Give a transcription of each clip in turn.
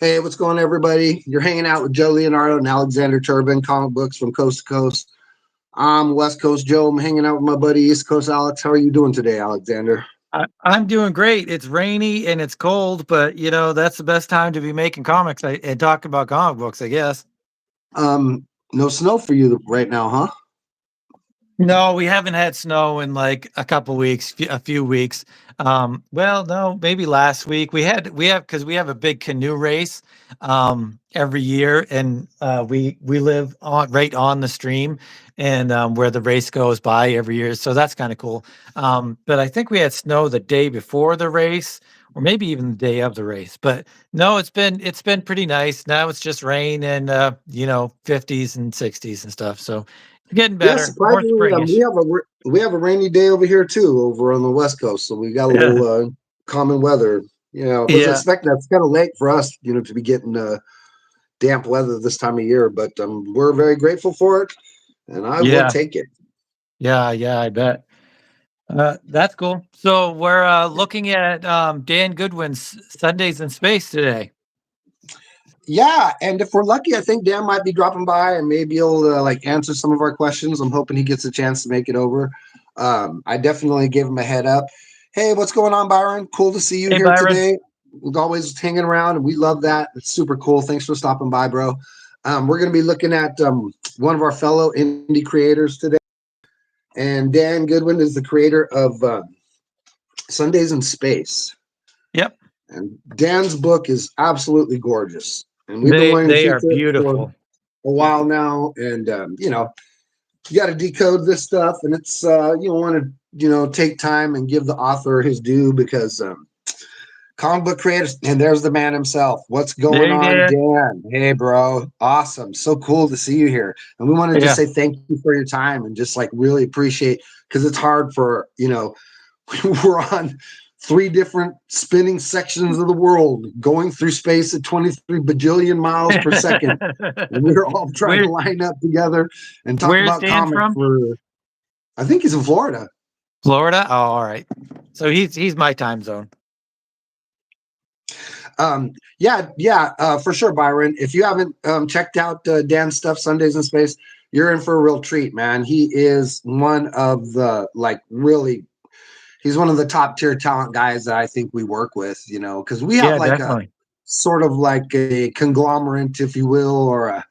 Hey, what's going on, everybody? You're hanging out with Joe Leonardo and Alexander Turbin, comic books from coast to coast. I'm West Coast Joe. I'm hanging out with my buddy East Coast Alex. How are you doing today, Alexander? I'm doing great. It's rainy and it's cold, but that's the best time to be making comics and talking about comic books, I guess. No snow for you right now, huh? No, we haven't had snow in like a couple weeks, a few weeks. Well, no, maybe last week we have because we have a big canoe race every year, and we live on right on the stream, and where the race goes by every year, so that's kind of cool. But I think we had snow the day before the race, or maybe even the day of the race. But no, it's been pretty nice. Now it's just rain and 50s and 60s and stuff. So getting Yeah, better, more surprisingly, springish. we have a rainy day over here too, over on the West Coast. So we got a Yeah. little common weather. I wasn't Yeah. expecting that. It's kind of late for us, to be getting damp weather this time of year, but we're very grateful for it, and I will Yeah. take it. Yeah, I bet. That's cool. So we're looking at Dan Goodwin's Sundays in Space today. Yeah, and if we're lucky, I think Dan might be dropping by and maybe he'll like answer some of our questions. I'm hoping he gets a chance to make it over. I definitely gave him a head up. Hey, what's going on, Byron? Cool to see you Hey, here Byron. today. We're always hanging around, and we love that. It's super cool. Thanks for stopping by, bro. We're going to be looking at one of our fellow indie creators today, and Dan Goodwin is the creator of Sundays in Space. Yep. And Dan's book is absolutely gorgeous, and we've been They wanting to they feature are it for beautiful. a while now, and you got to decode this stuff, and it's you want to take time and give the author his due because comic book creators, and there's the man himself. What's going They on, did. Dan? Hey, bro, awesome, so cool to see you here, and we want to just Yeah. say thank you for your time and just like really appreciate because it's hard for we're on three different spinning sections of the world going through space at 23 bajillion miles per second, and we're all trying to Where line up together and talk where's about Dan comics from? for I think he's in Florida. Florida. Oh, all right. So he's my time zone. Yeah, for sure, Byron. If you haven't checked out Dan's stuff, Sundays in Space, you're in for a real treat, man. He is one of the he's one of the top tier talent guys that I think we work with, because we have Yeah, like a definitely. sort of like a conglomerate, if you will, or a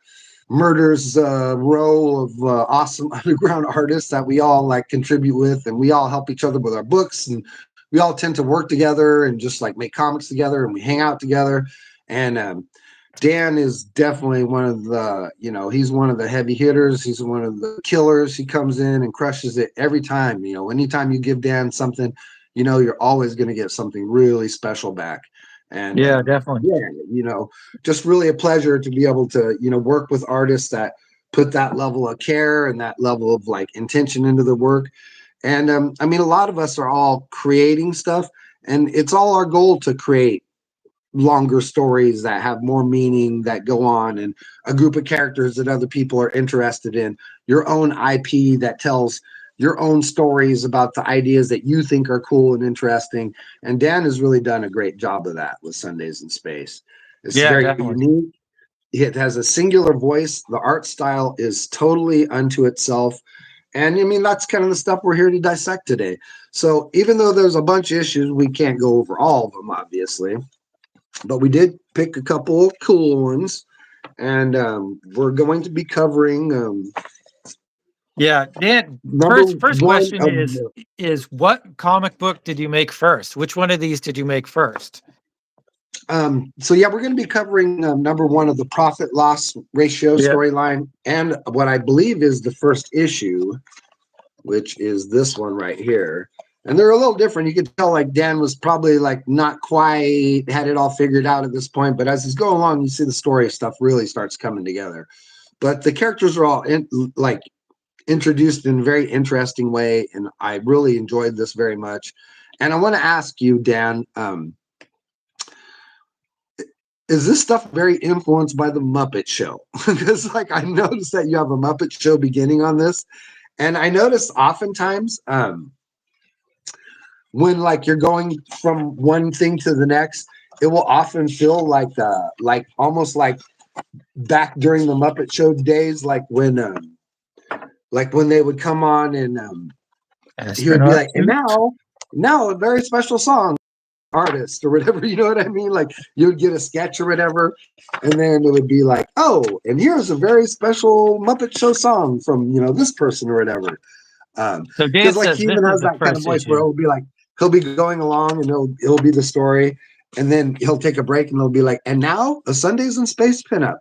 murders row of awesome underground artists that we all like contribute with, and we all help each other with our books, and we all tend to work together and just like make comics together, and we hang out together. And Dan is definitely one of the, he's one of the heavy hitters. He's one of the killers. He comes in and crushes it every time. Anytime you give Dan something, you're always going to get something really special back. And Yeah, definitely. yeah, just really a pleasure to be able to, work with artists that put that level of care and that level of like intention into the work. And I mean, a lot of us are all creating stuff, and it's all our goal to create longer stories that have more meaning that go on, and a group of characters that other people are interested in, your own IP that tells your own stories about the ideas that you think are cool and interesting. And Dan has really done a great job of that with Sundays in Space. It's Yeah, very definitely. unique. It has a singular voice. The art style is totally unto itself. And I mean, that's kind of the stuff we're here to dissect today. So even though there's a bunch of issues, we can't go over all of them, obviously, but we did pick a couple of cool ones, and we're going to be covering Yeah, Dan. number First one question of is what comic book did you make first? Which one of these did you make first? so yeah, we're going to be covering number one of the profit loss ratio Yeah. storyline, and what I believe is the first issue, which is this one right here. And they're a little different. You could tell like Dan was probably like not quite had it all figured out at this point, but as he's going along, you see the story stuff really starts coming together. But the characters are all like introduced in a very interesting way, and I really enjoyed this very much. And I want to ask you, Dan, is this stuff very influenced by the Muppet Show? Because like I noticed that you have a Muppet Show beginning on this, and I notice oftentimes when like you're going from one thing to the next, it will often feel like almost like back during the Muppet Show days, like when they would come on and he would be Astronaut like, and suit. now a very special song, artist or whatever, you know what I mean? Like you would get a sketch or whatever, and then it would be like, oh, and here's a very special Muppet Show song from this person or whatever. So Dan Because like says he this even is has the that kind of first voice where issue. he'll be going along and it'll be the story, and then he'll take a break and he'll be like, and now a Sundays in Space pinup.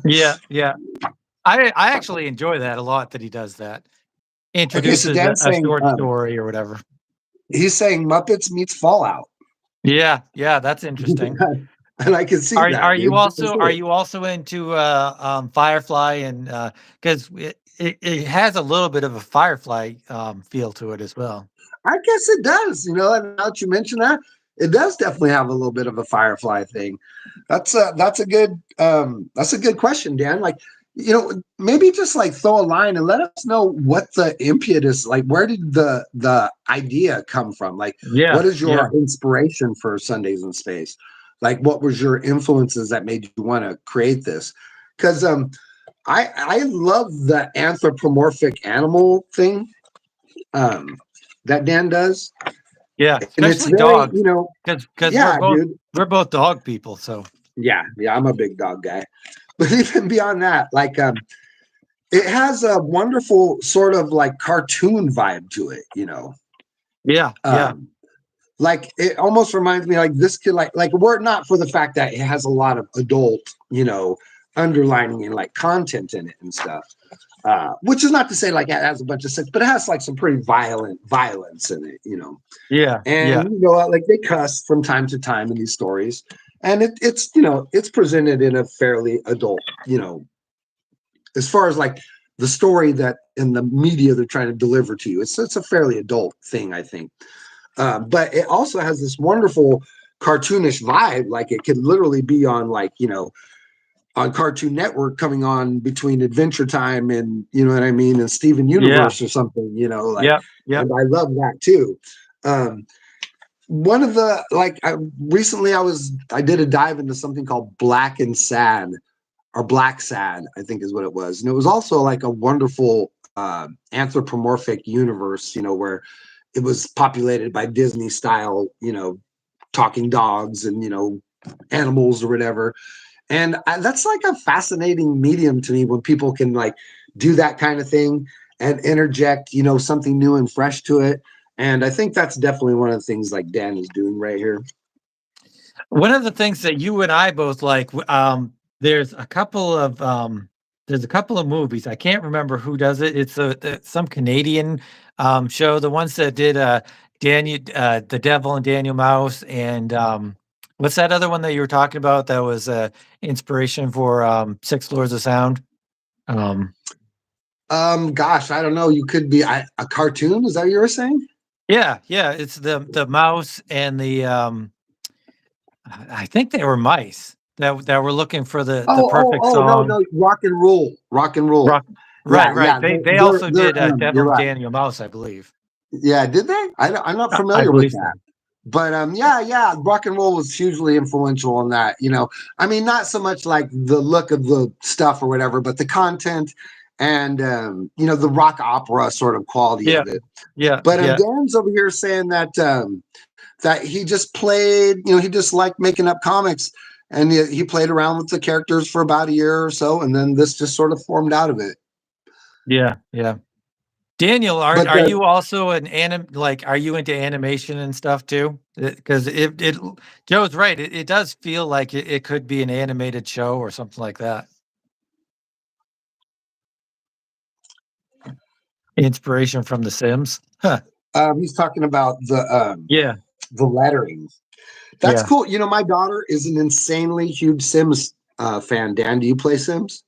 Yeah, yeah. I actually enjoy that a lot that he does that. Okay, so Introduces Dan's a saying short story or whatever. he's saying Muppets meets Fallout. Yeah, yeah, that's interesting. And I can see that, Are you dude. also into Firefly and because it has a little bit of a Firefly feel to it as well. I guess it does. And now that you mention that, it does definitely have a little bit of a Firefly thing. That's a good question, Dan. Like, maybe just like throw a line and let us know what the impetus, like, where did the idea come from? Like, Yeah, what is yeah, your inspiration for Sundays in Space? Like, what was your influences that made you want to create this? Because I love the anthropomorphic animal thing. Um, that Dan does. yeah. And it's Especially very, dogs, because yeah, dude. we're both dog people. So Yeah, I'm a big dog guy. But even beyond that, like it has a wonderful sort of like cartoon vibe to it. yeah, yeah, Um, like it almost reminds me like this could like were it not for the fact that it has a lot of adult, underlining and like content in it and stuff. Which is not to say like it has a bunch of sex, but it has like some pretty violence in it. yeah, And yeah, like they cuss from time to time in these stories, and it's it's presented in a fairly adult, as far as like the story that in the media they're trying to deliver to you. It's a fairly adult thing, I think. But it also has this wonderful cartoonish vibe. Like it could literally be on like on Cartoon Network coming on between Adventure Time and what I mean, and Steven yeah, Universe or something. Like, yeah, yeah. and I love that too. Um, One of the like recently I did a dive into something called Black and Sad or Black Sad, I think is what it was. And it was also like a wonderful anthropomorphic universe, where it was populated by Disney style, talking dogs and, animals or whatever. And that's like a fascinating medium to me when people can like do that kind of thing and interject, something new and fresh to it. And I think that's definitely one of the things like Dan is doing right here. One of the things that you and I both like, there's a couple of movies. I can't remember who does it. It's some Canadian show. The ones that did Daniel, the Devil and Daniel Mouse, and what's that other one that you were talking about? That was inspiration for Six Lords of Sound. Um, Gosh, I don't know. You could be a cartoon. Is that what you were saying? yeah, yeah. It's the mouse and the I think they were mice that were looking for the perfect No, song. no, rock and roll, rock and roll. Rock right, Yeah, right. They also they're. did, Devil You're and right. Daniel Mouse, I believe. Yeah, did they? I'm not I familiar with believe so. that. But yeah, rock and roll was hugely influential on that. I mean, not so much like the look of the stuff or whatever, but the content and the rock opera sort of quality Yeah, of it. yeah, But yeah, Dan's over here saying that he just played, he just liked making up comics, and he played around with the characters for about a year or so, and then this just sort of formed out of it. yeah, yeah. Daniel, But are you also are you into animation and stuff too? Because it Joe's right. It does feel like it could be an animated show or something like that. Inspiration from The Sims. Huh. he's talking about Yeah, the lettering. That's yeah. cool. My daughter is an insanely huge Sims fan. Dan, do you play Sims?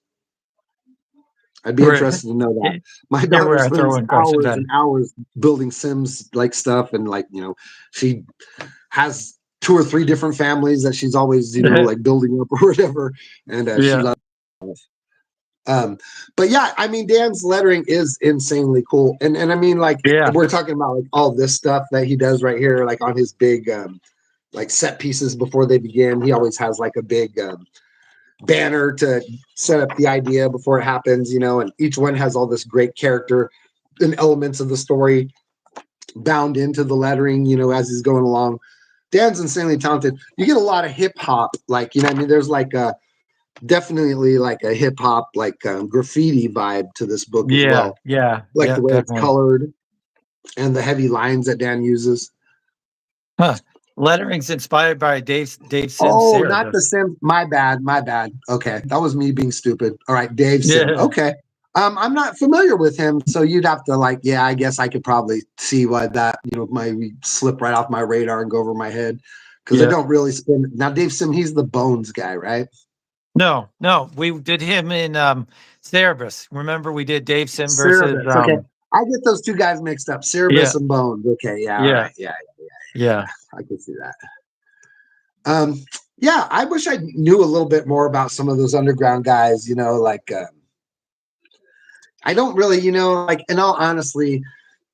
I'd be We're interested to know that. My yeah, daughter we're spends throwing questions hours at and him. hours building Sims like stuff, and like she has two or three different families that she's always like building up or whatever, and she Yeah, loves. Um, but yeah, I mean, Dan's lettering is insanely cool, and I mean, like yeah, we're talking about like all this stuff that he does right here, like on his big like set pieces before they begin. He always has like a big banner to set up the idea before it happens, and each one has all this great character and elements of the story bound into the lettering, as he's going along. Dan's insanely talented. You get a lot of hip hop, like, I mean, there's like a definitely like a hip hop, like graffiti vibe to this book as Yeah, well. yeah, Like yeah, the way it's definitely. colored and the heavy lines that Dan uses. Huh. Lettering's inspired by Dave Sim's Oh, not the Cerebus. Sim. My bad. My bad. Okay. That was me being stupid. All right. Dave Sim. Yeah, Okay. I'm not familiar with him. So you'd have to like, yeah, I guess I could probably see why that, might slip right off my radar and go over my head. Cause I yeah. don't really spend now. Dave Sim, he's the Bones guy, right? No, no, we did him in Cerebus. Remember we did Dave Sim versus Cerebus. Okay. I get those two guys mixed up. yeah, Cerebus and Bones. Okay. Yeah. All yeah, right. Yeah. yeah. I can see that. Yeah, I wish I knew a little bit more about some of those underground guys, like I don't really, like in all honestly,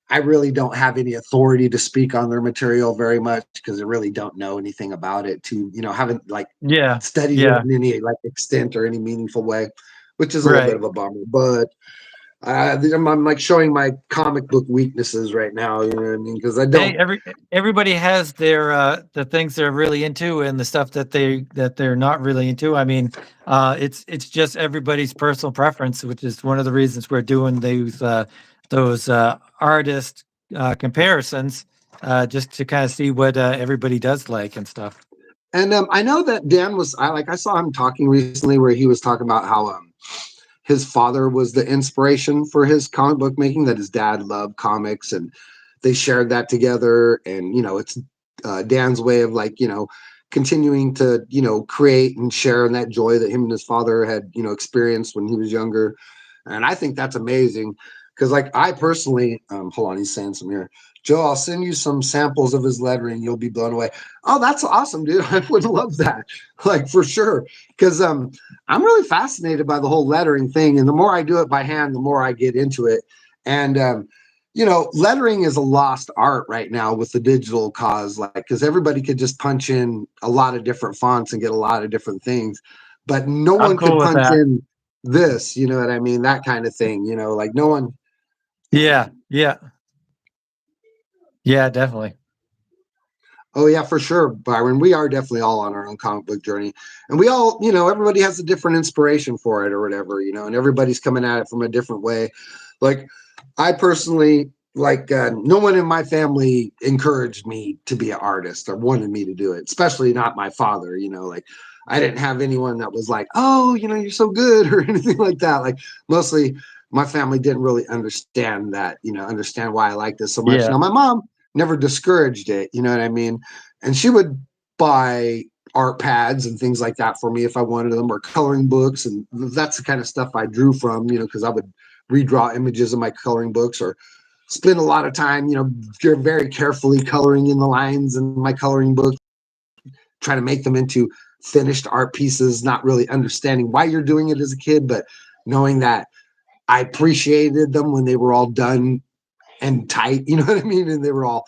I really don't have any authority to speak on their material very much because I really don't know anything about it to, haven't like Yeah, studied it yeah, in any like extent or any meaningful way, which is a little bit right. of a bummer. But I'm like showing my comic book weaknesses right now, you know what I mean? Because I Hey, don't. everybody has their the things they're really into and the stuff that they're not really into. I mean, it's just everybody's personal preference, which is one of the reasons we're doing those artist comparisons, just to kind of see what everybody does like and stuff. And I know that Dan was I saw him talking recently where he was talking about how his father was the inspiration for his comic book making, that his dad loved comics and they shared that together. And it's Dan's way of like continuing to create and share in that joy that him and his father had experienced when he was younger. And I think that's amazing because like I personally hold on, he's saying some here. Joe, I'll send you some samples of his lettering. You'll be blown away. Oh, that's awesome, dude. I would love that. Like for sure. Because I'm really fascinated by the whole lettering thing. And the more I do it by hand, the more I get into it. And lettering is a lost art right now with the digital cause, like because everybody could just punch in a lot of different fonts and get a lot of different things. But no I'm one cool could with punch that. in this, you know what I mean? That kind of thing, like no one. Yeah, yeah, yeah, definitely. Oh yeah, for sure, Byron. We are definitely all on our own comic book journey, and we all, everybody has a different inspiration for it or whatever, and everybody's coming at it from a different way. Like, I personally, like, no one in my family encouraged me to be an artist or wanted me to do it, especially not my father. Like, I didn't have anyone that was like, "Oh, you're so good" or anything like that. Like, mostly my family didn't really understand that, understand why I like this so much. Yeah, Now, my mom never discouraged it, you know what I mean? And she would buy art pads and things like that for me if I wanted them, or coloring books. And that's the kind of stuff I drew from, because I would redraw images in my coloring books or spend a lot of time, very carefully coloring in the lines in my coloring book, trying to make them into finished art pieces, not really understanding why you're doing it as a kid, but knowing that I appreciated them when they were all done and tight, you know what I mean? And they were all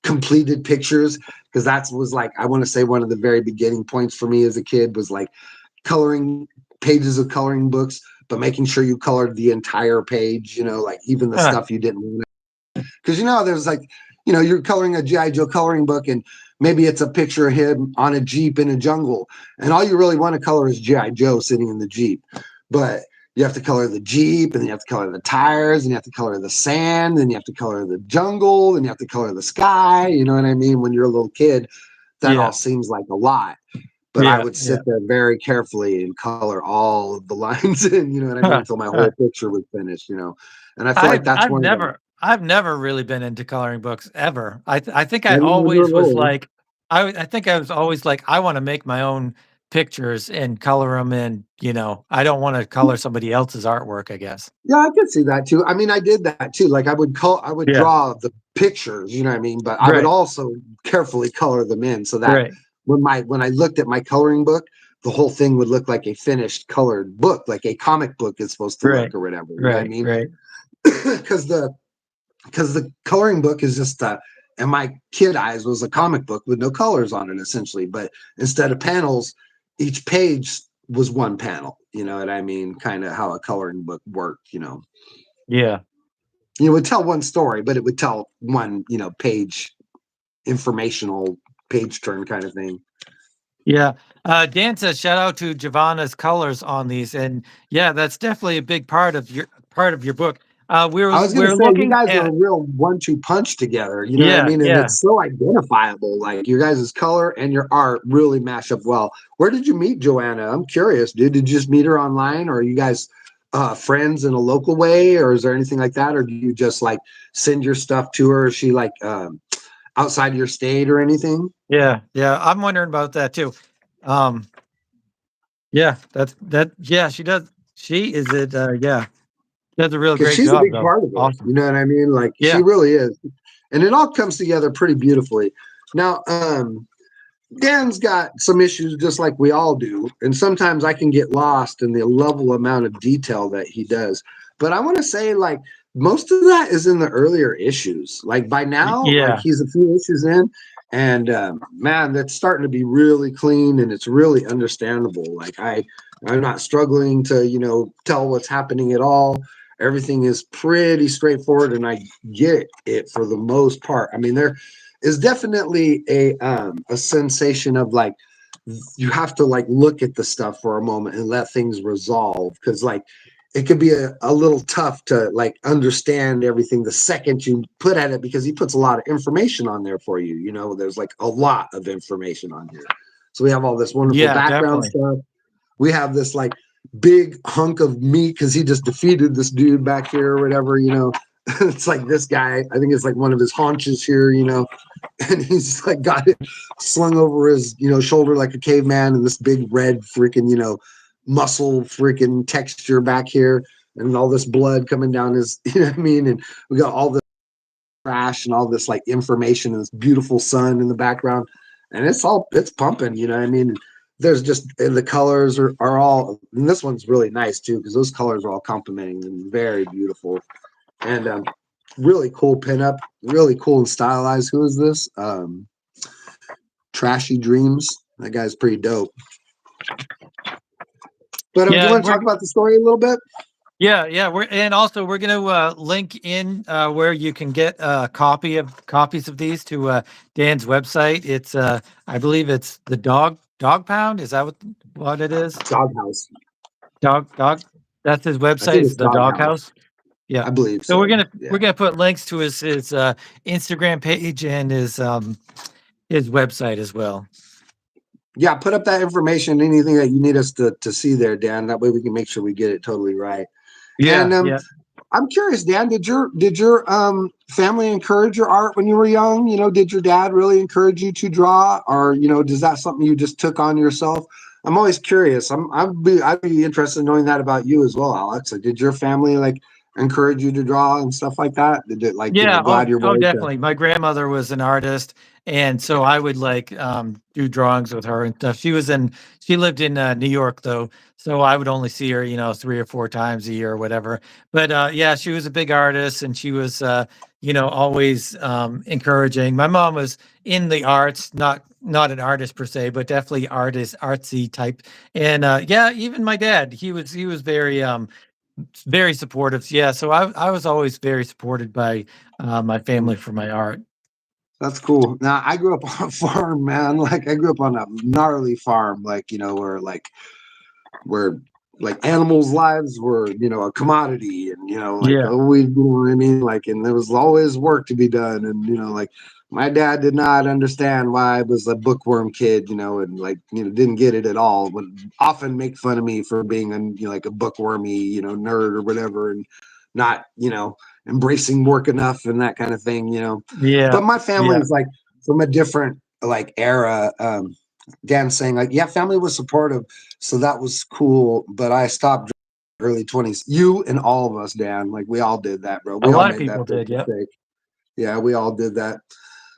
completed pictures, because that was like, I want to say one of the very beginning points for me as a kid was like coloring pages of coloring books, but making sure you colored the entire page, like even the huh, stuff you didn't want. Because there's like, you're coloring a GI Joe coloring book, and maybe it's a picture of him on a Jeep in a jungle, and all you really want to color is GI Joe sitting in the Jeep. But you have to color the Jeep, and then you have to color the tires, and you have to color the sand, and you have to color the jungle, and you have to color the sky. You know what I mean? When you're a little kid, that all yeah, seems like a lot. But I yeah, would yeah. sit there very carefully and color all of the lines in, you know what I mean, Huh, until my huh. whole picture was finished, And I feel like that's one of the, I've never really been into coloring books ever. I think I I mean, when you're always was little, like, I think I was always like, I want to make my own pictures and color them in. I don't want to color somebody else's artwork, I guess. yeah, I could see that too. I mean, I did that too. Like I would Yeah. draw the pictures, you know what I mean? But I would Right. also carefully color them in so that Right. when I looked at my coloring book, the whole thing would look like a finished colored book, like a comic book is supposed to look Right. or whatever. You know what I Right. mean? Right. Because the coloring book is just and my kid eyes was a comic book with no colors on it essentially, but instead of panels, each page was one panel. You know what I mean? Kind of how a coloring book worked. Yeah. It would tell one story, but it would tell one page informational page turn kind of thing. Yeah. Dan says shout out to Giovanna's colors on these, and yeah, that's definitely a big part of your book. I was going to We're say, you looking guys are a at real 1-2 punch together. You know what I yeah, mean? And yeah. it's so identifiable. Like your guys' color and your art really mash up well. Where did you meet Joanna? I'm curious, dude. Did you just meet her online, or are you guys friends in a local way, or is there anything like that? Or do you just like send your stuff to her? Is she like outside your state or anything? Yeah, yeah, I'm wondering about that too. Um, yeah, yeah, she does. She is it, yeah, does a real Because great she's a job big though. part of it. Awesome. You know what I mean? Like she Yeah, really is. And it all comes together pretty beautifully. Now, Dan's got some issues just like we all do. And sometimes I can get lost in the level amount of detail that he does. But I want to say, like, most of that is in the earlier issues. Like by now, like yeah, he's a few issues in, and man, that's starting to be really clean and it's really understandable. Like I'm not struggling to, tell what's happening at all. Everything is pretty straightforward, and I get it for the most part. I mean, there is definitely a sensation of like you have to like look at the stuff for a moment and let things resolve, because like it could be a little tough to like understand everything the second you put at it, because he puts a lot of information on there for you. There's like a lot of information on here. So we have all this wonderful yeah, background definitely. stuff. We have this like big hunk of meat because he just defeated this dude back here or whatever. It's like this guy, I think it's like one of his haunches here. And he's like got it slung over his shoulder like a caveman, and this big red freaking muscle freaking texture back here, and all this blood coming down his what I mean. And we got all this crash and all this like information and this beautiful sun in the background, and it's pumping, what I mean. There's just the colors are all, and this one's really nice too because those colors are all complementing and very beautiful. And really cool pinup, really cool and stylized. Who is this? Trashy Dreams. That guy's pretty dope. But do you Yeah, want to talk about the story a little bit? yeah, yeah. And also we're gonna link in where you can get a copies of these to Dan's website. It's I believe it's the Dog Pound. Is that what it is? Doghouse. Dog. That's his I think website. It's it's the Doghouse. Doghouse. Yeah. I believe So so. we're Yeah. gonna put links to his Instagram page and his website as well. Yeah, put up that information, anything that you need us to see there, Dan. That way we can make sure we get it totally right. And Yeah, yeah. I'm curious, Dan, did your family encourage your art when you were young? Did your dad really encourage you to draw, or does that something you just took on yourself? I'm always curious. I'd be interested in knowing that about you as well, Alex. Like, did your family like encourage you to draw and stuff like that? Did it like Yeah, glad your oh, way to? definitely. My grandmother was an artist, and so I would like do drawings with her and stuff. She lived in New York though, so I would only see her, 3 or 4 times a year or whatever. But yeah, she was a big artist and she was always encouraging. My mom was in the arts, not an artist per se, but definitely artsy type. And yeah, even my dad, he was very supportive. Yeah, so I was always very supported by my family for my art. That's cool. Now I grew up on a farm, man. Like I grew up on a gnarly farm, like where like animals' lives were, a commodity, and like Yeah, always, you know what I mean? Like, and there was always work to be done, and like my dad did not understand why I was a bookworm kid, and like didn't get it at all. Would often make fun of me for being like a bookwormy, nerd or whatever, and not embracing work enough and that kind of thing. yeah, But my family yeah. is like from a different like era. Dan saying like, yeah, family was supportive, so that was cool. But I stopped early 20s. You and all of us, Dan, like we all did that, bro. A We all lot of made people that big did. Yep. mistake. Yeah, we all did that.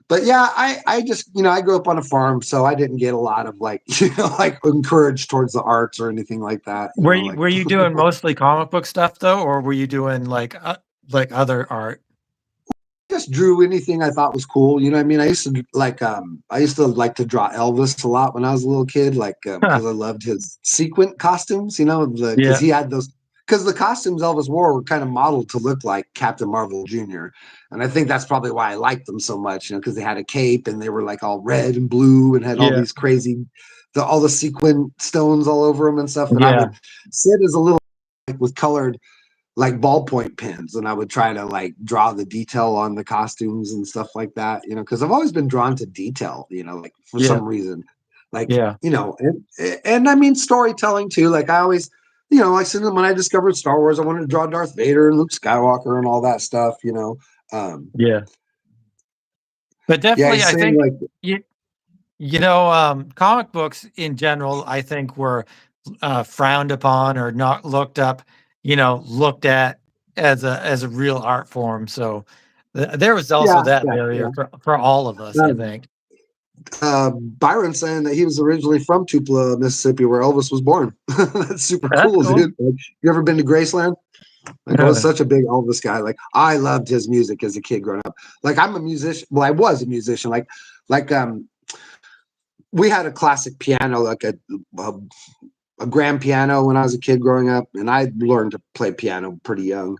But yeah, I just I grew up on a farm, so I didn't get a lot of like like encouraged towards the arts or anything like that. Like Were you doing mostly comic book stuff though, or were you doing like other art? just drew anything I thought was cool. You know what I mean? I used to like to draw Elvis a lot when I was a little kid, like because I loved his sequin costumes, you know, because Yeah. he had those because the costumes Elvis wore were kind of modeled to look like Captain Marvel Jr. And I think that's probably why I liked them so much, you know, because they had a cape and they were like all red and blue and had all Yeah. these crazy all the sequin stones all over them and stuff. And I Yeah. would sit as a little like with colored like ballpoint pens and I would try to like draw the detail on the costumes and stuff like that, you know, because I've always been drawn to detail, you know, like for Yeah. some reason, like, Yeah. you know, and I mean storytelling too. Like I always, you know, like when I discovered Star Wars, I wanted to draw Darth Vader and Luke Skywalker and all that stuff, you know. Yeah. But Yeah, definitely, he's I saying think like, you comic books in general, I think were frowned upon or not looked up, looked at as a real art form. So there was also yeah, that yeah, barrier yeah. for all of us, I Um, think. Byron saying that he was originally from Tupelo, Mississippi, where Elvis was born. That's super That's cool, cool. dude. Like, you ever been to Graceland? Like I was such a big Elvis guy. Like I loved his music as a kid growing up. Like I'm a musician. Well, I was a musician. Like we had a classic piano, like a, a grand piano when I was a kid growing up, and I learned to play piano pretty young.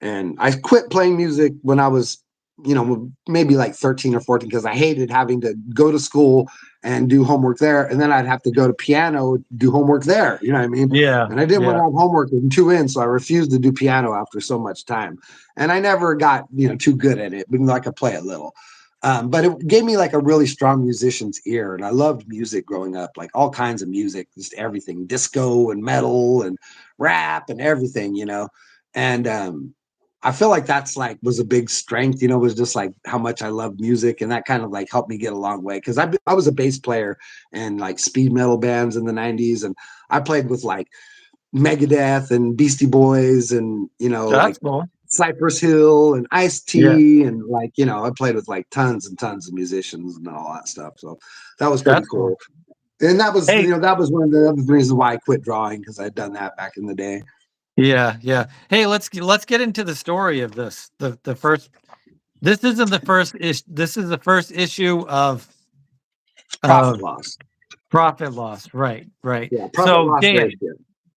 And I quit playing music when I was, you know, maybe like 13 or 14 because I hated having to go to school and do homework there. And then I'd have to go to piano, do homework there. You know what I mean? Yeah, And I didn't want yeah, to have homework in two in, so I refused to do piano after so much time. And I never got, you know, too good at it, even though I could play a little. But it gave me like a really strong musician's ear. And I loved music growing up, like all kinds of music, just everything, disco and metal and rap and everything, you know. And I feel like that's like was a big strength, you know, was just like how much I love music, and that kind of like helped me get a long way because I was a bass player in like speed metal bands in the '90s, and I played with like Megadeth and Beastie Boys, and you know like that's cool. Cypress Hill and Ice Yeah, T, and like you know I played with like tons and tons of musicians and all that stuff. So that was pretty that's cool. cool. And that was, you Hey, know, that was one of the other reasons why I quit drawing because I'd done that back in the day. yeah, yeah. Hey, let's get into the story of this. The first. This isn't the first issue. This is the first issue Profit of loss. Profit Loss. Right, right. Yeah, profit So loss Dan, ratio.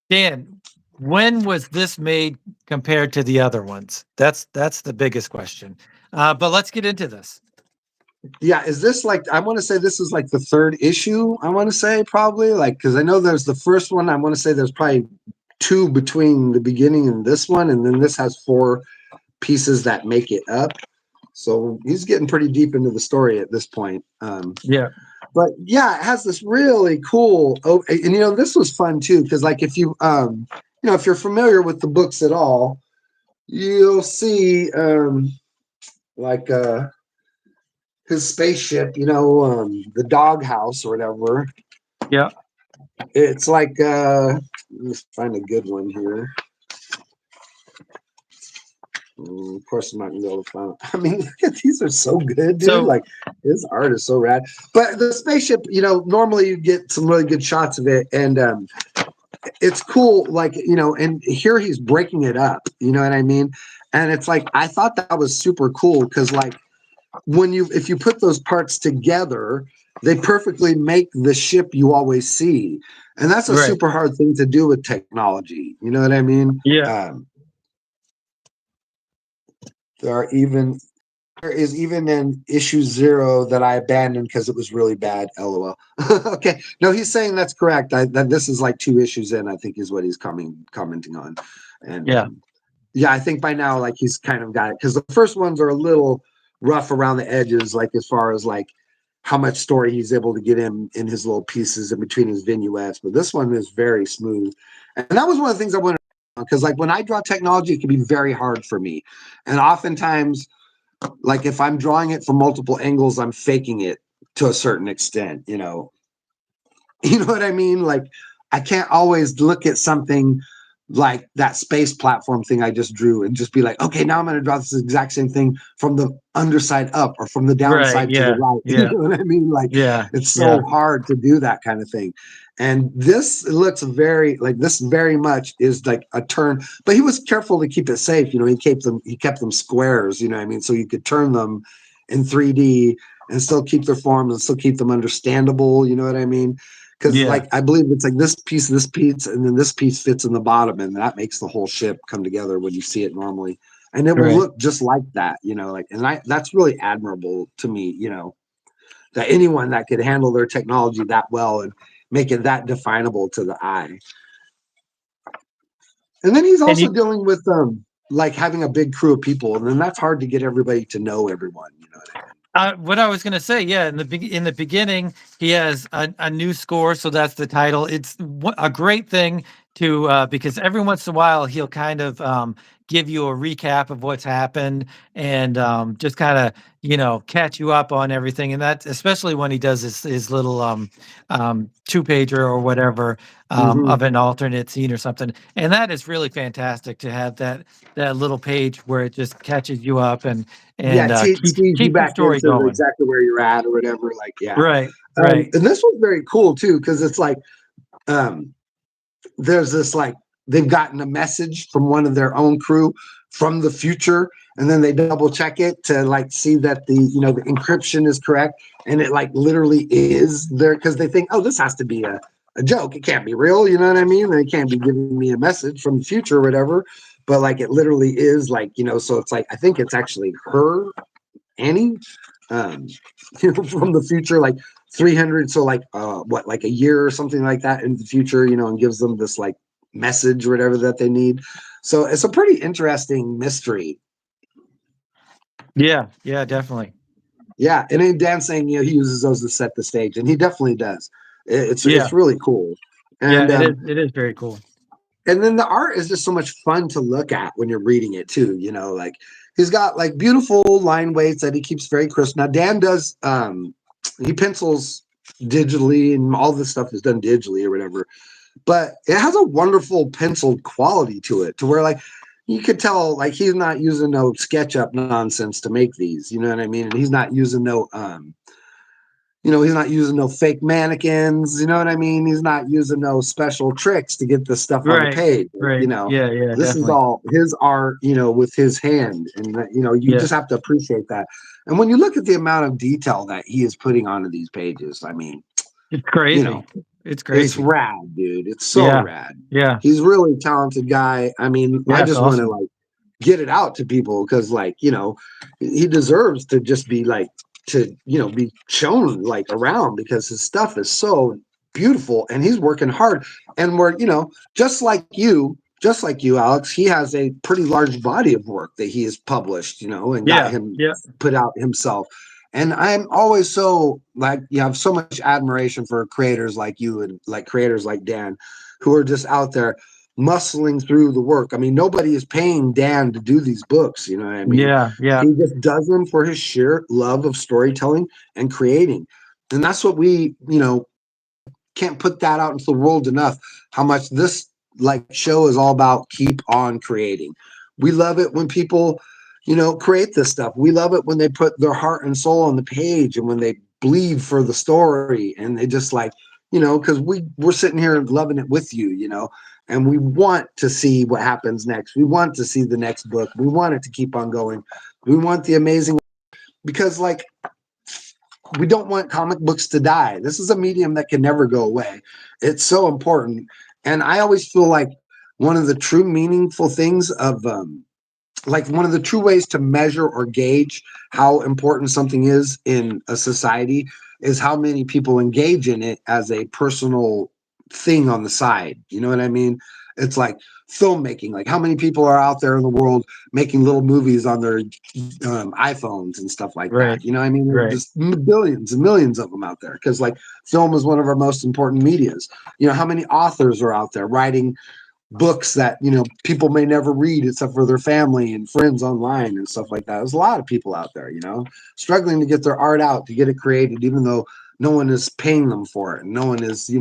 Dan, when was this made compared to the other ones? That's the biggest question. But let's get into this. Yeah, is this like I want to say this is like the third issue? I want to say probably like because I know there's the first one. I want to say there's probably two between the beginning and this one, and then this has four pieces that make it up. So he's getting pretty deep into the story at this point. Yeah, But yeah, it has this really cool. Oh, and you know this was fun too because like if you know if you're familiar with the books at all, you'll see like his spaceship, you know, the doghouse or whatever. yeah. It's like let's find a good one here. Of course, I'm not gonna be able to find. I mean, look at these are so good, dude. So Like his art is so rad. But the spaceship, you know, normally you get some really good shots of it, and it's cool. Like you know, and here he's breaking it up. You know what I mean? And it's like I thought that was super cool because like when you if you put those parts together, they perfectly make the ship you always see, and that's a right. super hard thing to do with technology. You know what I mean? Yeah. Um, there are even there is even an issue 0 that I abandoned because it was really bad. LOL. Okay, no, he's saying that's correct. That this is like 2 issues in. I think is what he's commenting on, and Yeah. yeah, I think by now like he's kind of got it because the first ones are a little rough around the edges, like as far as like how much story he's able to get in his little pieces in between his vignettes. But this one is very smooth, and that was one of the things I wanted because like when I draw technology, it can be very hard for me, and oftentimes like if I'm drawing it from multiple angles, I'm faking it to a certain extent, you know. You know what I mean? Like I can't always look at something like that space platform thing I just drew and just be like, okay, now I'm going to draw this exact same thing from the underside up or from the Right. downside to the Yeah. right. You Yeah. know what I mean? Like Yeah. it's Yeah. so hard to do that kind of thing. And this looks very like this very much is like a turn, but he was careful to keep it safe. He kept them squares, what I mean? So you could turn them in 3D and still keep their forms and still keep them understandable, you know what I mean? Because Yeah. like I believe it's like this piece, and then this piece fits in the bottom, and that makes the whole ship come together when you see it normally. And it will Right. look just like that, like, and that's really admirable to me, that anyone that could handle their technology that well and make it that definable to the eye. And then he's And also you dealing with like having a big crew of people, and then that's hard to get everybody to know everyone. You know what I mean? What I was gonna say, yeah, in the beginning, he has a new score, so that's the title. It's a great thing to because every once in a while he'll kind of give you a recap of what's happened and just kind of catch you up on everything, and that especially when he does his little 2-pager or whatever of Mm-hmm. an alternate scene or something, and that is really fantastic to have that little page where it just catches you up Yeah, and tease you keeps the back story into going. exactly where you're at or whatever. Like, yeah. Right, right. And this was very cool too, because it's like um, there's this like they've gotten a message from one of their own crew from the future, and then they double check it to like see that the encryption is correct, and it like literally is there because they think, oh, this has to be a joke. It can't be real. You know what I mean? They can't be giving me a message from the future or whatever. But like it literally is like, so it's like I think it's actually her, Annie, um, from the future, like 300, so like what, like a year or something like that in the future, and gives them this like message or whatever that they need. So it's a pretty interesting mystery. Yeah, yeah, definitely. Yeah, and then Dan saying, he uses those to set the stage, and he definitely does. It's Yeah, really cool. yeah, And it is very cool. and then the art is just so much fun to look at when you're reading it too, like he's got like beautiful line weights that he keeps very crisp. Now Dan does he pencils digitally, and all this stuff is done digitally or whatever, but it has a wonderful penciled quality to it, to where like you could tell like he's not using no SketchUp nonsense to make these, you know what I mean? And he's not using he's not using no fake mannequins. You know what I mean? He's not using no special tricks to get this stuff on the Right, page. right. Yeah, yeah, This is definitely. all his art, with his hand. And, you Yeah, just have to appreciate that. And when you look at the amount of detail that he is putting onto these pages, I mean, it's you crazy. know, It's it's crazy. rad, dude. It's so Yeah, rad. yeah, He's a really talented guy. I mean, I yeah. It's just want to awesome. like get it out to people because like, he deserves to just be like to, be shown like around because his stuff is so beautiful and he's working hard. And we're, just like you, Alex, he has a pretty large body of work that he has published, and got Yeah, him yeah, put out himself. And I'm always so like, have so much admiration for creators like you and like creators like Dan, who are just out there muscling through the work. I mean, nobody is paying Dan to do these books. You know what I mean? yeah, yeah, He just does them for his sheer love of storytelling and creating. And that's what we, can't put that out into the world enough. How much this like show is all about keep on creating. We love it when people, create this stuff. We love it when they put their heart and soul on the page and when they bleed for the story and they just like, because we're sitting here loving it with you, and we want to see what happens next. We want to see the next book. We want it to keep on going. We want the amazing, because like we don't want comic books to die. This is a medium that can never go away. It's so important. And I always feel like one of the true meaningful things of like one of the true ways to measure or gauge how important something is in a society is how many people engage in it as a personal thing on the side. You know what I mean? It's like filmmaking, like how many people are out there in the world making little movies on their iPhones and stuff like that. right, You know what I mean? right. There's just billions and millions of them out there because like film is one of our most important medias. How many authors are out there writing books that people may never read except for their family and friends online and stuff like that. There's a lot of people out there, struggling to get their art out, to get it created, even though no one is paying them for it and no one is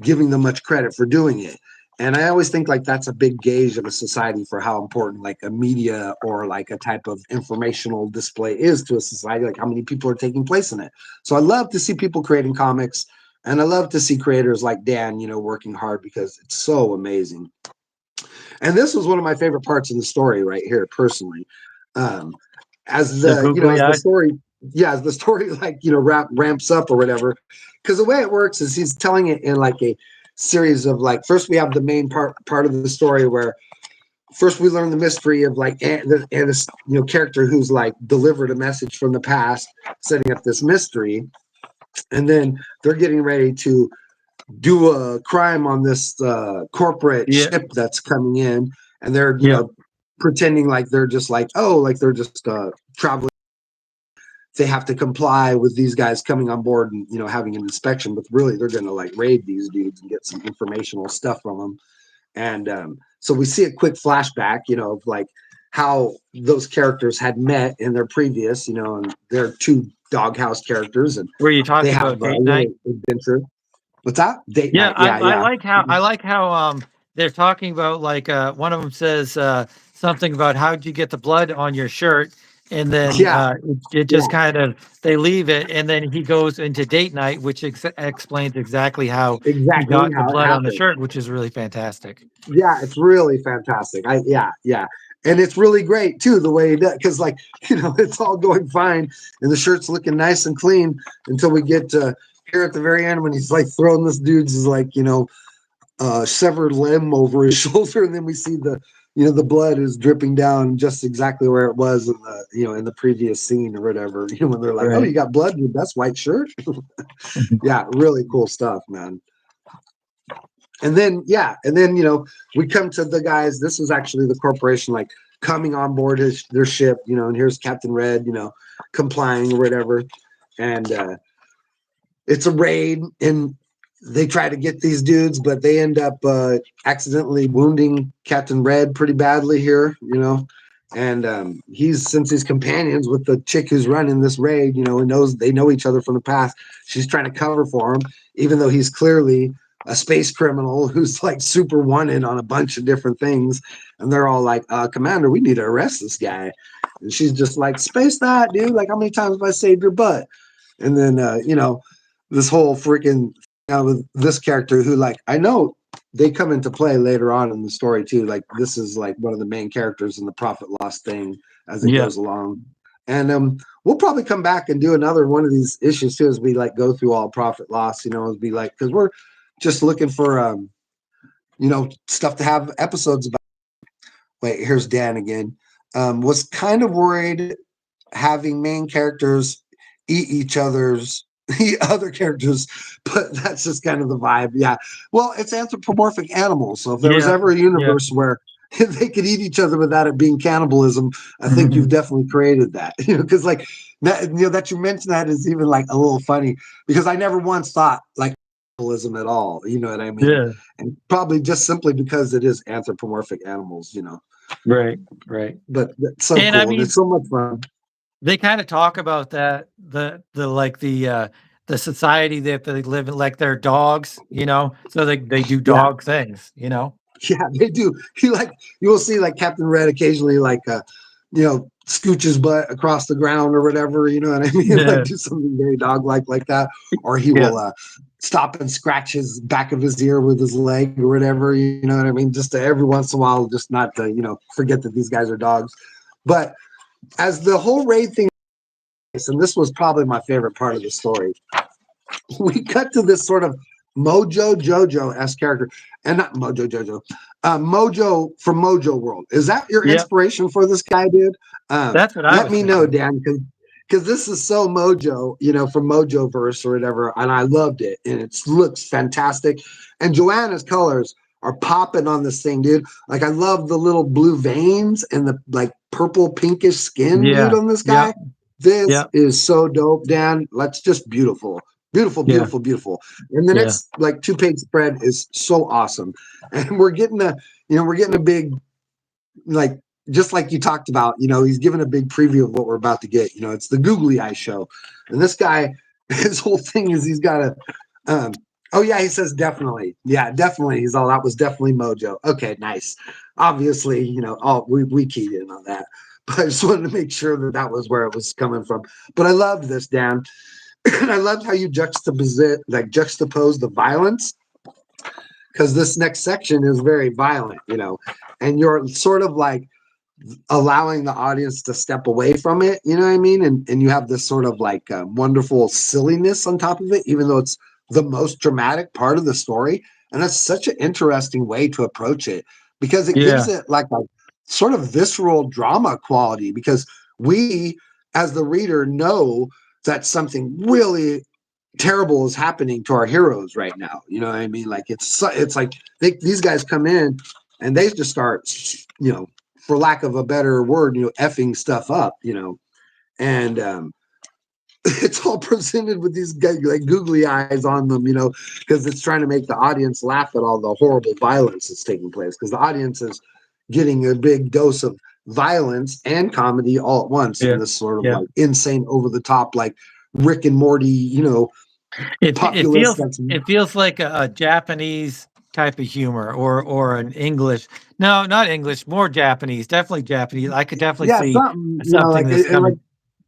giving them much credit for doing it. And I always think like that's a big gauge of a society for how important like a media or like a type of informational display is to a society, like how many people are taking place in it. So I love to see people creating comics And I love to see creators like Dan, working hard because it's so amazing. And this was one of my favorite parts in the story right here, personally. Um, as The the as googly the eyed. story, yeah, as the story ramps up or whatever, because the way it works is he's telling it in like a series of like, first we have the main part of the story where first we learn the mystery of like and this character who's like delivered a message from the past, setting up this mystery, and then they're getting ready to do a crime on this corporate Yeah. ship that's coming in, and they're Yeah. pretending like they're just like, oh, like they're just traveling. They have to comply with these guys coming on board and having an inspection, but really they're going to like raid these dudes and get some informational stuff from them. And so we see a quick flashback, of like how those characters had met in their previous, and they're two doghouse characters, and Were you they talking have about a date night? little adventure. What's that? Date Yeah, night. Yeah, yeah. I like how they're talking about like one of them says something about how'd you get the blood on your shirt, and then Yeah, it just yeah, kind of they leave it, and then he goes into date night, which explains exactly how he exactly got the how it blood on the happened. shirt, which is really fantastic. Yeah, it's really fantastic. Yeah. And it's really great too, the way he does, because like, it's all going fine and the shirt's looking nice and clean until we get to here at the very end when he's like throwing this dude's like, severed limb over his shoulder, and then we see the blood is dripping down just exactly where it was in the in the previous scene or whatever. When they're like, oh, Right. you got blood in your best white shirt. Yeah, really cool stuff, man. And then we come to the guys. This is actually the corporation like coming on board their ship, and here's Captain Red, complying or whatever. And it's a raid, and they try to get these dudes, but they end up accidentally wounding Captain Red pretty badly here, and he's, since he's companions with the chick who's running this raid, and knows they know each other from the past. She's trying to cover for him, even though he's clearly a space criminal who's like super wanted on a bunch of different things. And they're all like, Commander, we need to arrest this guy. And she's just like, space that, dude. Like, how many times have I saved your butt? And then this whole freaking with this character who, like, I know they come into play later on in the story too. Like, this is like one of the main characters in the profit loss thing as it Yeah. goes along. And we'll probably come back and do another one of these issues too, as we like go through all profit loss, as we like, because we're just looking for stuff to have episodes about. Wait, here's Dan again. Was kind of worried having main characters eat each other's eat other characters, but that's just kind of the vibe. Yeah. Well, it's anthropomorphic animals. So if there was Yeah. ever a Yeah. universe where they could eat each other without it being cannibalism, I think you've Mhm. definitely created that. Because like that, that you mentioned that is even like a little funny because I never once thought like cannibalism at all. You know what I mean? Yeah. And probably just simply because it is anthropomorphic animals. Right. Right. But that's so And I cool and mean, it's so much fun. they kinda talk about that, like, the society that they live in, like, they're dogs, so they do Yeah. dog things. Yeah, they do. You will see like Captain Red occasionally like scooch his butt across the ground or whatever, you know what I mean? Like Yeah. do something very dog like that. Or he Yeah. will stop and scratch his back of his ear with his leg or whatever, you know what I mean? Just to every once in a while, just not to, forget that these guys are dogs. But as the whole raid thing, and this was probably my favorite part of the story, we cut to this sort of Mojo Jojo s character, and not Mojo Jojo, Mojo from Mojo World. Is that your Yeah. inspiration for this guy, dude? That's what I Let was me know, thinking. Dan, because this is so Mojo, from Mojo Verse or whatever, and I loved it, and it looks fantastic. And Joanna's colors are popping on this thing, dude. Like I love the little blue veins and the like purple pinkish skin, dude, Yeah. on this Yeah. guy. This Yeah. is so dope, Dan. That's just beautiful. Beautiful, Yeah. beautiful, beautiful. And the Yeah. next like 2-page spread is so awesome. And we're getting a big, like, just like you talked about, he's given a big preview of what we're about to get. It's the Googly Eye show. And this guy, his whole thing is he's got a oh yeah, he says definitely. Yeah, definitely. He's all that was definitely Mojo. Okay, nice. Obviously, we keyed in on that. But I just wanted to make sure that that was where it was coming from. But I loved this, Dan. And I loved how you juxtapose the violence, because this next section is very violent, and you're sort of like allowing the audience to step away from it, you know what I mean? And you have this sort of like wonderful silliness on top of it, even though it's the most dramatic part of the story. And that's such an interesting way to approach it, because it gives Yeah. it like a sort of visceral drama quality, because we, as the reader, know that something really terrible is happening to our heroes right now. You know what I mean? Like it's like these guys come in and they just start, for lack of a better word, effing stuff up, and it's all presented with these guys, like googly eyes on them, because it's trying to make the audience laugh at all the horrible violence that's taking place, because the audience is getting a big dose of violence and comedy all at once in Yeah. this sort of Yeah. like insane over the top, like Rick and Morty, It populace feels that's it feels like a Japanese type of humor or an English. No, not English, more Japanese. Definitely Japanese. I could definitely yeah, see something, something like that's like coming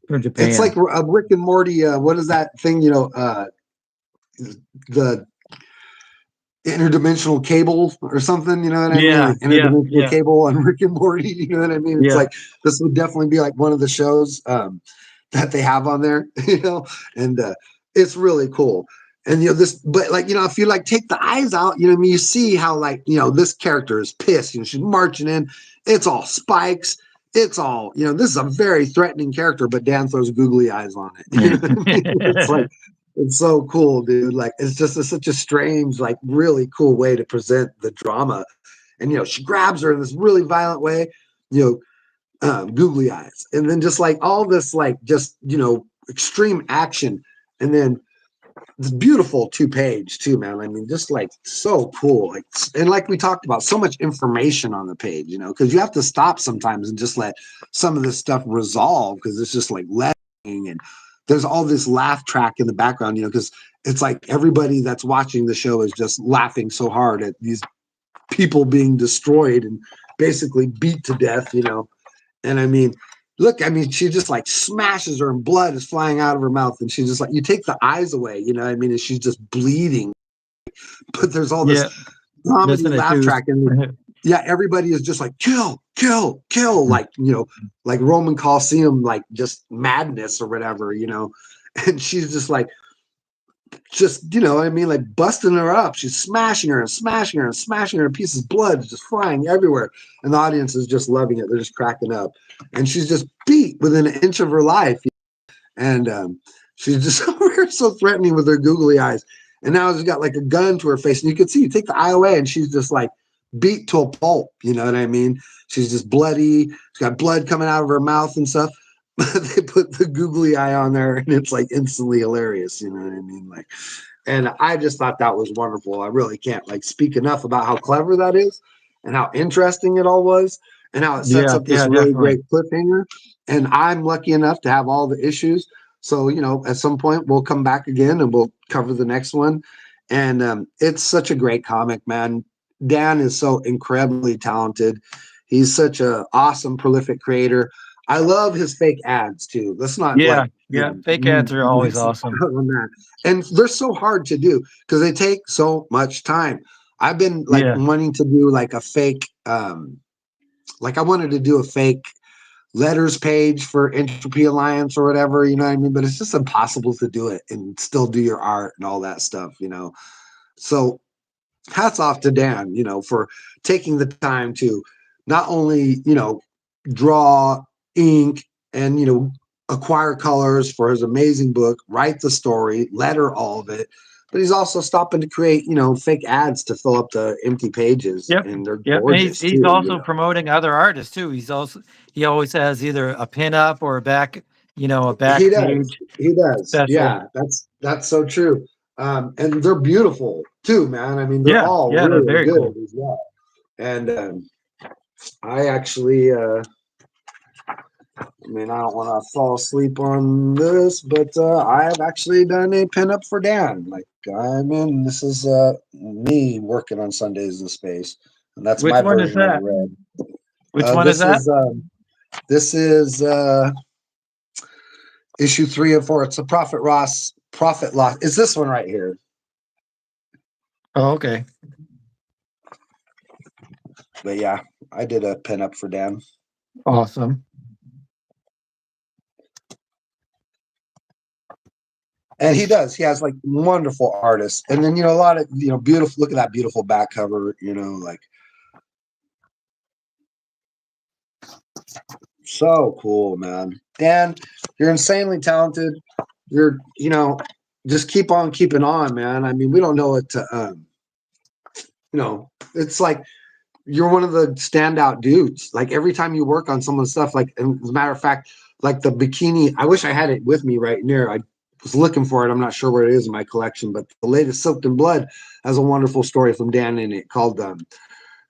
from it's Japan. like a Rick and Morty. What is that thing? The interdimensional cable or something. You know what I mean? Yeah, Like yeah, interdimensional yeah, cable on Rick and Morty. You know what I mean? It's yeah, like this would definitely be like one of the shows that they have on there. And it's really cool. And this, but like if you like take the eyes out, I mean, you see how like this character is pissed. She's marching in. It's all spikes. It's all this is a very threatening character, but Dan throws googly eyes on it. You yeah. know what I mean? It's like it's so cool, dude. Like it's just such a strange, like really cool way to present the drama. And she grabs her in this really violent way. Googly eyes, and then just like all this, like just extreme action, and then this beautiful 2-page too, man. I mean, just like so cool. Like, and like we talked about, so much information on the page, because you have to stop sometimes and just let some of this stuff resolve, because it's just like lettering, and there's all this laugh track in the background, because it's like everybody that's watching the show is just laughing so hard at these people being destroyed and basically beat to death, and I mean, look, I mean, she just like smashes her and blood is flying out of her mouth. And she's just like, you take the eyes away, I mean, and she's just bleeding. But there's all this Yeah, comedy missing a laugh tooth. track. And yeah, everybody is just like, kill, kill, kill. Like, like Roman Coliseum, like just madness or whatever, And she's just like, I mean, like busting her up. She's smashing her and smashing her and smashing her in pieces. Blood is just flying everywhere. And the audience is just loving it. They're just cracking up. And she's just beat within an inch of her life. And she's just so threatening with her googly eyes. And now she's got like a gun to her face. And you can see, you take the eye away, and she's just like beat to a pulp. You know what I mean? She's just bloody. She's got blood coming out of her mouth and stuff. They put the googly eye on there, and it's like instantly hilarious. You know what I mean? Like, and I just thought that was wonderful. I really can't like speak enough about how clever that is, and how interesting it all was, and how it sets Yeah, up this yeah, really definitely. great cliffhanger. And I'm lucky enough to have all the issues. So, at some point we'll come back again and we'll cover the next one. And it's such a great comic, man. Dan is so incredibly talented. He's such a awesome, prolific creator. I love his fake ads too. Let's not Yeah, like, yeah. Fake ads are always mix it awesome. up on that. And they're so hard to do because they take so much time. I've been like Yeah, wanting to do like a fake, like I wanted to do a fake letters page for Entropy Alliance or whatever, you know what I mean? But it's just impossible to do it and still do your art and all that stuff. So hats off to Dan, for taking the time to not only, draw, ink, and, acquire colors for his amazing book, write the story, letter all of it, but he's also stopping to create, fake ads to fill up the empty pages, yep, and they're yep. And he's gorgeous he's too. also promoting other artists too. He always has either a pin up or a He back does. page He does. special. Yeah, that's so true. And they're beautiful too, man. I mean, they're Yeah, all yeah, they're really very good cool. as well. And I actually, I mean, I don't want to fall asleep on this, but I have actually done a pinup for Dan. Like, this is me working on Sundays in space, and that's Which my one is version of that? Red. Which one is This that? is this is issue 3 of 4. It's a Prophet Ross profit loss. It's this one right here. Oh, okay. But yeah, I did a pin up for Dan. Awesome. And he does. He has like wonderful artists. And then, a lot of, beautiful, look at that beautiful back cover, like so cool, man. Dan, you're insanely talented. You're, just keep on keeping on, man. I mean, we don't know what to, it's like you're one of the standout dudes. Like every time you work on someone's stuff, like, and as a matter of fact, like the bikini, I wish I had it with me right near. I was looking for it. I'm not sure where it is in my collection, but the latest Soaked in Blood has a wonderful story from Dan in it called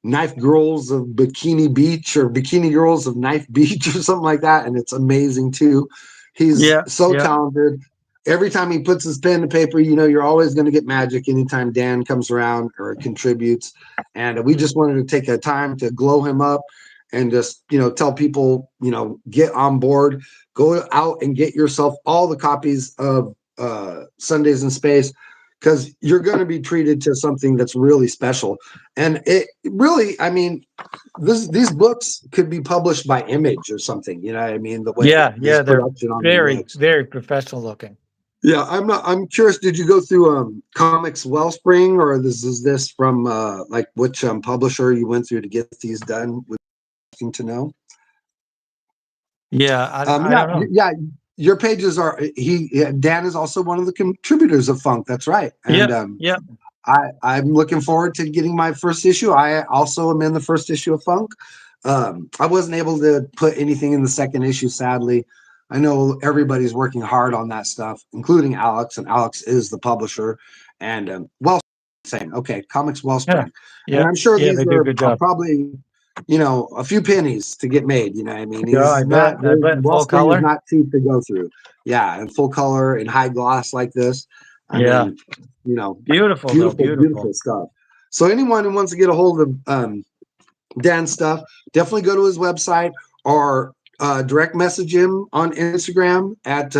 Knife Girls of Bikini Beach or Bikini Girls of Knife Beach or something like that. And it's amazing too. He's Yeah. so Yeah. talented. Every time he puts his pen to paper, you're always going to get magic anytime Dan comes around or contributes. And we just wanted to take a time to glow him up and just, tell people, get on board, go out and get yourself all the copies of Sundays in Space, because you're going to be treated to something that's really special. And it really, I mean, these books could be published by Image or something, what I mean? The way Yeah. his Yeah. They're production on them very, looks. very professional looking. Yeah, I'm curious, did you go through Comics Wellspring, or this from like which publisher you went through to get these done? Would be interesting to know. Yeah. I Yeah, don't know. yeah, your pages are Dan is also one of the contributors of Funk. That's right. And Yep. Yep. I'm looking forward to getting my first issue. I also am in the first issue of Funk. I wasn't able to put anything in the second issue, sadly. I know everybody's working hard on that stuff, including Alex, and Alex is the publisher. And Wellspring, okay, Comics Yeah. Wellspring, and Yep. I'm sure Yeah. these They do a are good job. probably a few pennies to get made. You know what I mean? Yeah. This is not I bet full Wellspring is color. not cheap to go through. Yeah, and full color and high gloss like this. I Yeah. mean, you know, Beautiful though. beautiful, Beautiful. beautiful stuff. So anyone who wants to get a hold of Dan's stuff, definitely go to his website or direct message him on Instagram at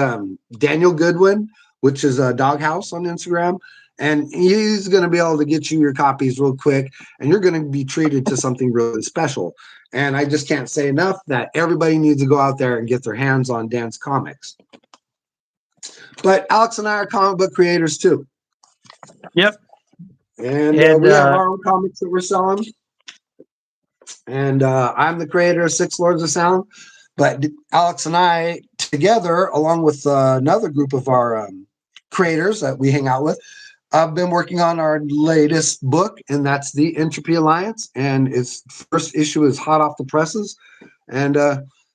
Daniel Goodwin, which is a doghouse on Instagram. And he's going to be able to get you your copies real quick, and you're going to be treated to something really special. And I just can't say enough that everybody needs to go out there and get their hands on Dan's comics. But Alex and I are comic book creators too. Yep. And And we have our own comics that we're selling. And I'm the creator of Six Lords of Sound. But Alex and I together, along with another group of our creators that we hang out with, I've been working on our latest book, and that's the Entropy Alliance. And its first issue is hot off the presses. And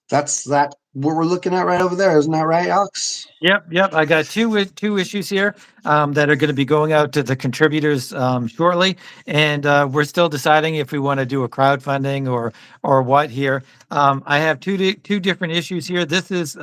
that's what we're looking at right over there. Isn't that right, Alex? Yep. I got two issues here that are going to be going out to the contributors shortly, and we're still deciding if we want to do a crowdfunding or what here. I have two different issues here. This is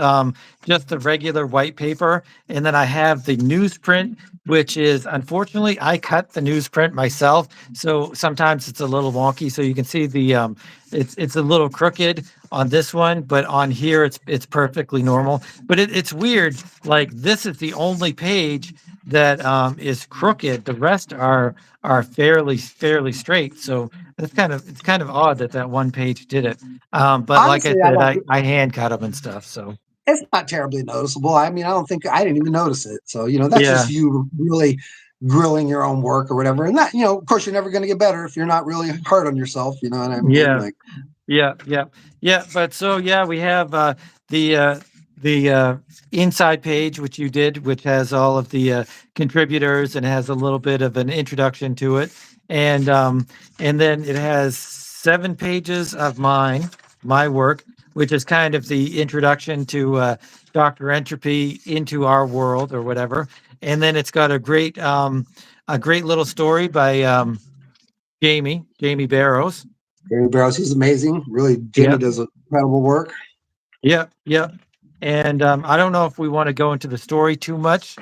just the regular white paper, and then I have the newsprint, which is unfortunately I cut the newsprint myself, so sometimes it's a little wonky. So you can see the it's a little crooked on this one, but on here it's perfectly normal. But it's weird. Like this is the only page that is crooked. The rest are fairly straight. So it's kind of odd that one page did it. But like I Honestly, I said, don't. I hand cut them and stuff. So It's not terribly noticeable. I mean, I didn't even notice it. So that's yeah, just you really grilling your own work or whatever. And that of course, you're never going to get better if you're not really hard on yourself. You know what I mean? yeah. Like, Yeah. But so yeah, we have the inside page, which you did, which has all of the contributors and has a little bit of an introduction to it, and then it has 7 pages of my work, which is kind of the introduction to Dr. Entropy into our world or whatever, and then it's got a great little story by Jamie Barrows. Gary Barrows, he's amazing. Really, Jamie Yep. does incredible work. Yep. And I don't know if we want to go into the story too much.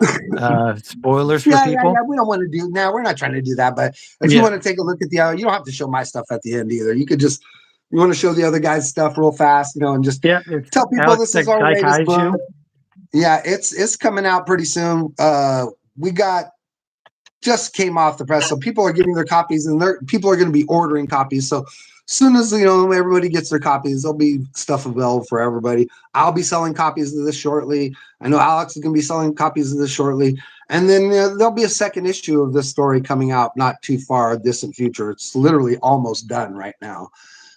Spoilers for Yeah. people. We don't want to do now. We're not trying to do that. But if you Yeah. want to take a look at the other, you don't have to show my stuff at the end either. You could just you want to show the other guy's stuff real fast, and just Yeah. It's tell people Alex this is our latest book. Kaiju. Yeah, it's coming out pretty soon. We got just came off the press, so people are getting their copies, and people are going to be ordering copies. So soon as everybody gets their copies, there'll be stuff available for everybody. I'll be selling copies of this shortly. I know Alex is going to be selling copies of this shortly, and then there'll be a second issue of this story coming out not too far distant future. It's literally almost done right now.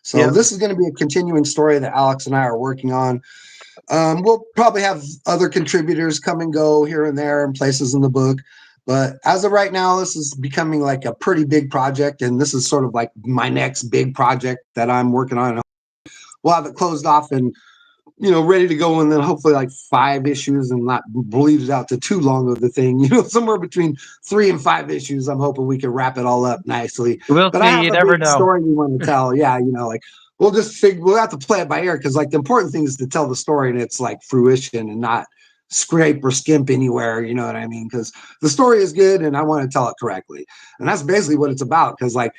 So Yep. this is going to be a continuing story that Alex and I are working on. We'll probably have other contributors come and go here and there in places in the book. But as of right now, this is becoming like a pretty big project. And this is sort of like my next big project that I'm working on. We'll have it closed off and, ready to go. And then hopefully like 5 issues and not bleed it out to too long of the thing, somewhere between 3 and 5 issues. I'm hoping we can wrap it all up nicely. We'll But I see. have You a never big know. story we want to tell. Yeah. Like we'll have to play it by ear because like the important thing is to tell the story and it's like fruition and not scrape or skimp anywhere. You know what I mean? Because the story is good and I want to tell it correctly. And that's basically what it's about. Because like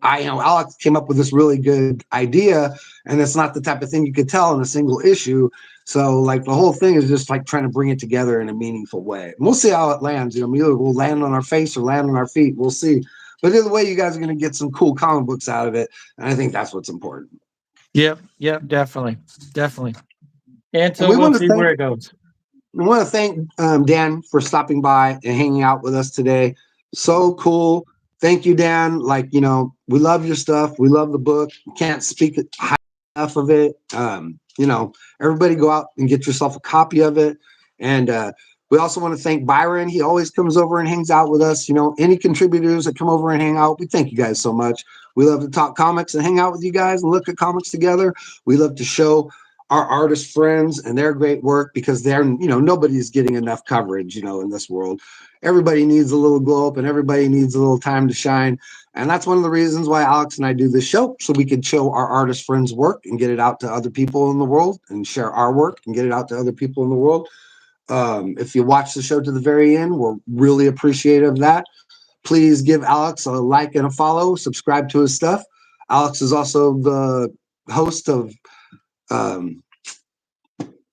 Alex came up with this really good idea and it's not the type of thing you could tell in a single issue. So like the whole thing is just like trying to bring it together in a meaningful way. And we'll see how it lands. Either we'll land on our face or land on our feet. We'll see. But either way, you guys are going to get some cool comic books out of it. And I think that's what's important. Yep. Yep. Definitely. Definitely. And And so we'll see where it goes. we want to thank Dan for stopping by and hanging out with us today. So cool. Thank you, Dan. Like, we love your stuff. We love the book. Can't speak high enough of it. Everybody go out and get yourself a copy of it. And we also want to thank Byron. He always comes over and hangs out with us. Any contributors that come over and hang out, we thank you guys so much. We love to talk comics and hang out with you guys and look at comics together. We love to show our artist friends and their great work because nobody's getting enough coverage, in this world. Everybody needs a little glow up and everybody needs a little time to shine. And that's one of the reasons why Alex and I do this show, so we can show our artist friends' work and get it out to other people in the world and share our work and get it out to other people in the world. If you watch the show to the very end, we're really appreciative of that. Please give Alex a like and a follow, subscribe to his stuff. Alex is also the host of um,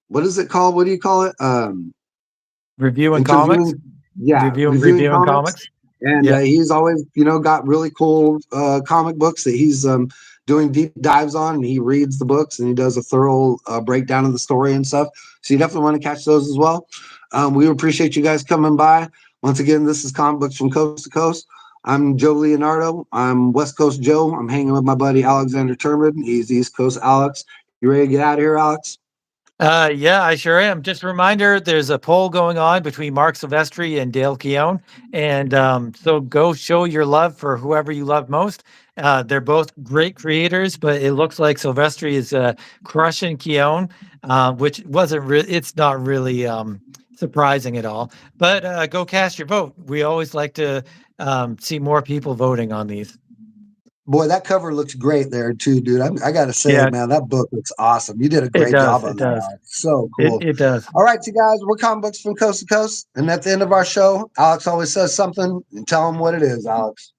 what is it called? What do you call it? Reviewing comics. Interviewing, yeah, reviewing Reviewing comics. comics. And Yep. he's always, got really cool comic books that he's doing deep dives on. And he reads the books and he does a thorough breakdown of the story and stuff. So you definitely want to catch those as well. We appreciate you guys coming by. Once again, this is Comic Books from Coast to Coast. I'm Joe Leonardo. I'm West Coast Joe. I'm hanging with my buddy Alexander Turman. He's East Coast Alex. You ready to get out of here, Alex? Yeah, I sure am. Just a reminder, there's a poll going on between Mark Silvestri and Dale Keown. And so go show your love for whoever you love most. They're both great creators, but it looks like Silvestri is crushing Keown, which it's not really surprising at all. But go cast your vote. We always like to see more people voting on these. Boy, that cover looks great there too, dude. I got to say, Yeah, man, that book looks awesome. You did a it great does. job It on that, does. Alex. So It, cool. it does. All right, you guys, we're Comic Books from Coast to Coast. And at the end of our show, Alex always says something and tell him what it is, Alex.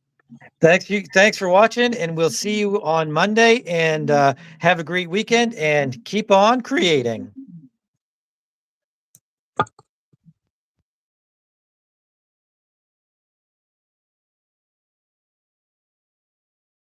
Thanks for watching, and we'll see you on Monday. And have a great weekend, and keep on creating.